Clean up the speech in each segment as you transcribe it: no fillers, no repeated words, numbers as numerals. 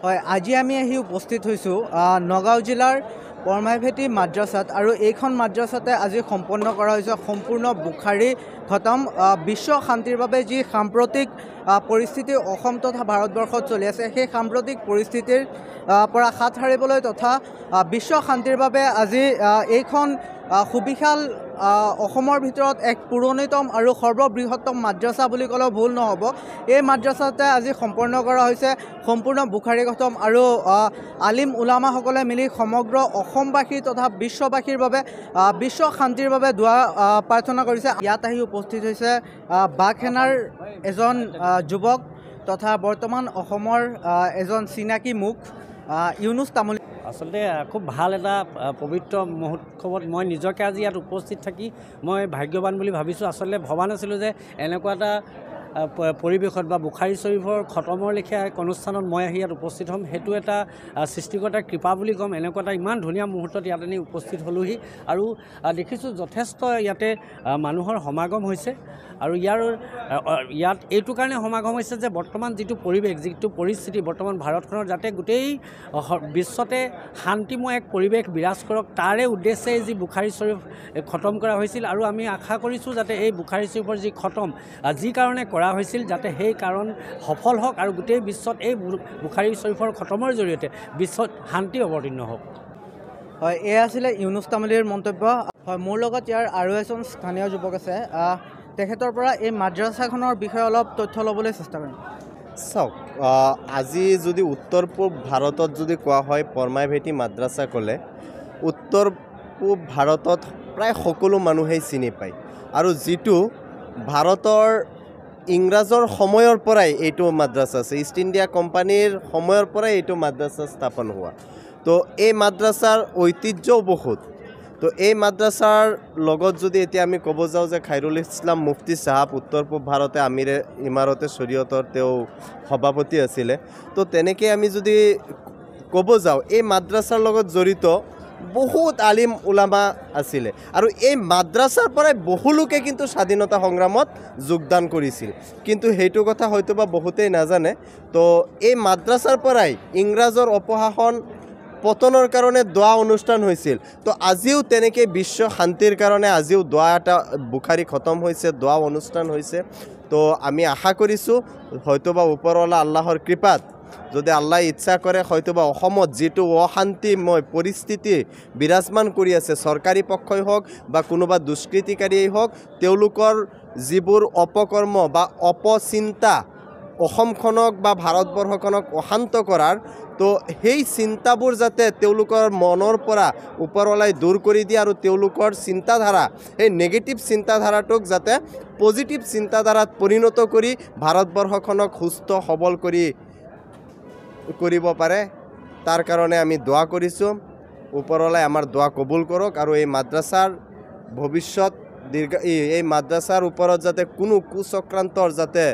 হয়, আজি আমি আহি উপস্থিত হৈছোঁ নগাঁও জিলাৰ বৰমাইভেটি মাদ্ৰাছাত আৰু এইখন মাদ্ৰাছাতে আজি সম্পন্ন কৰা হৈছে সম্পূৰ্ণ বুখাৰী খতম। বিশ্ব শান্তিৰ বাবে যি সাম্প্ৰতিক পৰিস্থিতি অসম তথা ভাৰতবৰ্ষত চলি আছে, সেই সাম্প্ৰতিক পৰিস্থিতিৰ পৰা হাত সাৰিবলৈ তথা বিশ্ব শান্তিৰ বাবে আজি এইখন সুবিশাল অসমৰ ভিতৰত এক পুৰণিতম আৰু সৰ্ববৃহত্তম মাদ্ৰাছা বুলি ক'লেও ভুল নহ'ব। এই মাদ্ৰাছাতে আজি সম্পন্ন কৰা হৈছে সম্পূৰ্ণ বুখাৰী খতম আৰু আলিম ওলামাসকলে মিলি সমগ্ৰ অসমবাসী তথা বিশ্ববাসীৰ বাবে বিশ্ব শান্তিৰ বাবে দুৱা প্ৰাৰ্থনা কৰিছে। ইয়াত আহি উপস্থিত হৈছে বাঘসেনাৰ এজন যুৱক তথা বৰ্তমান অসমৰ এজন চিনাকি মুখ ইউনুছ তামুলী। আচলতে খুব ভাল এটা পবিত্ৰ মুহূৰ্তত মই নিজকে আজি ইয়াত উপস্থিত থাকি মই ভাগ্যৱান বুলি ভাবিছোঁ। আচলতে ভবা নাছিলোঁ যে এনেকুৱা এটা পৰিৱেশত বা বুখাৰী শ্বৰীফৰ খতমৰ লেখীয়া এক অনুষ্ঠানত মই আহি ইয়াত উপস্থিত হ'ম। সেইটো এটা সৃষ্টিকৰ্তাৰ কৃপা বুলি ক'ম। এনেকুৱা এটা ইমান ধুনীয়া মুহূৰ্তত ইয়াত আনি উপস্থিত হ'লোহি আৰু দেখিছোঁ যথেষ্ট ইয়াতে মানুহৰ সমাগম হৈছে। আৰু ইয়াত এইটো কাৰণে সমাগম হৈছে যে বৰ্তমান যিটো পৰিৱেশ, যিটো পৰিস্থিতি বৰ্তমান ভাৰতখনৰ যাতে গোটেই বিশ্বতে শান্তিময় এক পৰিৱেশ বিৰাজ কৰক, তাৰে উদ্দেশ্যে যি বুখাৰী শ্বৰীফ খতম কৰা হৈছিল। আৰু আমি আশা কৰিছোঁ যাতে এই বুখাৰী শ্বৰীফৰ যি খতম যি কাৰণে কৰা হৈছিল যাতে সেই কাৰণ সফল হওক আৰু গোটেই বিশ্বত এই বুখাৰী শ্বৰীফৰ খতমৰ জৰিয়তে বিশ্বত শান্তি অৱতীৰ্ণ হওক। হয়, এয়া আছিলে ইউনুছ তামুলীৰ মন্তব্য। হয়, মোৰ লগত ইয়াৰ আৰু এজন স্থানীয় যুৱক আছে, তেখেতৰ পৰা এই মাদ্ৰাছাখনৰ বিষয়ে অলপ তথ্য ল'বলৈ চেষ্টা কৰিম। চাওক, আজি যদি উত্তৰ পূব ভাৰতত যদি কোৱা হয় বৰমাইভেটি মাদ্ৰাছা ক'লে উত্তৰ পূব ভাৰতত প্ৰায় সকলো মানুহেই চিনি পায় আৰু যিটো ভাৰতৰ ইংৰাজৰ সময়ৰ পৰাই এইটো মাদ্ৰাছা আছে, ইষ্ট ইণ্ডিয়া কোম্পানীৰ সময়ৰ পৰাই এইটো মাদ্ৰাছা স্থাপন হোৱা। তো এই মাদ্ৰাছাৰ ঐতিহ্যও বহুত। তো এই মাদ্ৰাছাৰ লগত যদি এতিয়া আমি ক'ব যাওঁ যে খাইৰুল ইছলাম মুফতি চাহাব উত্তৰ পূব ভাৰতে আমিৰে ইমাৰতে শৰীয়তৰ তেওঁ সভাপতি আছিলে। তো তেনেকৈ আমি যদি ক'ব যাওঁ এই মাদ্ৰাছাৰ লগত জড়িত বহুত আলিম ওলামা আছিলে আৰু এই মাদ্ৰাছাৰ পৰাই বহু লোকে কিন্তু স্বাধীনতা সংগ্ৰামত যোগদান কৰিছিল, কিন্তু সেইটো কথা হয়তো বা বহুতেই নাজানে। তো এই মাদ্ৰাছাৰ পৰাই ইংৰাজৰ অপশাসন পতনৰ কাৰণে দোৱা অনুষ্ঠান হৈছিল। তো আজিও তেনেকৈ বিশ্ব শান্তিৰ কাৰণে আজিও দোৱা এটা বুখাৰী খতম হৈছে, দোৱা অনুষ্ঠান হৈছে। তো আমি আশা কৰিছোঁ হয়তোবা ওপৰৱালা আল্লাহৰ কৃপাত যদি আল্লাহ ইচ্ছা কৰে হয়তোবা অসমত যিটো অশান্তিময় পৰিস্থিতি বিৰাজমান কৰি আছে, চৰকাৰী পক্ষই হওক বা কোনোবা দুষ্কৃতিকাৰীয়েই হওক, তেওঁলোকৰ যিবোৰ অপকৰ্ম বা অপচিন্তা অসমখনক বা ভাৰতবৰ্ষখনক অশান্ত কৰাৰ, তো সেই চিন্তাবোৰ যাতে তেওঁলোকৰ মনৰ পৰা ওপৰৱালাই দূৰ কৰি দিয়ে আৰু তেওঁলোকৰ চিন্তাধাৰা সেই নেগেটিভ চিন্তাধাৰাটোক যাতে পজিটিভ চিন্তাধাৰাত পৰিণত কৰি ভাৰতবৰ্ষখনক সুস্থ সবল কৰিব পাৰে, তাৰ কাৰণে আমি দোৱা কৰিছোঁ। ওপৰৱালাই আমাৰ দোৱা কবুল কৰক আৰু এই মাদ্ৰাছাৰ ভৱিষ্যত এই মাদ্ৰাছাৰ ওপৰত যাতে কোনো কুচক্ৰান্তৰ যাতে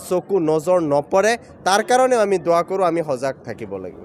চকু নজৰ নপৰে, তাৰ কাৰণেও আমি দোৱা কৰোঁ, আমি সজাগ থাকিব লাগিব।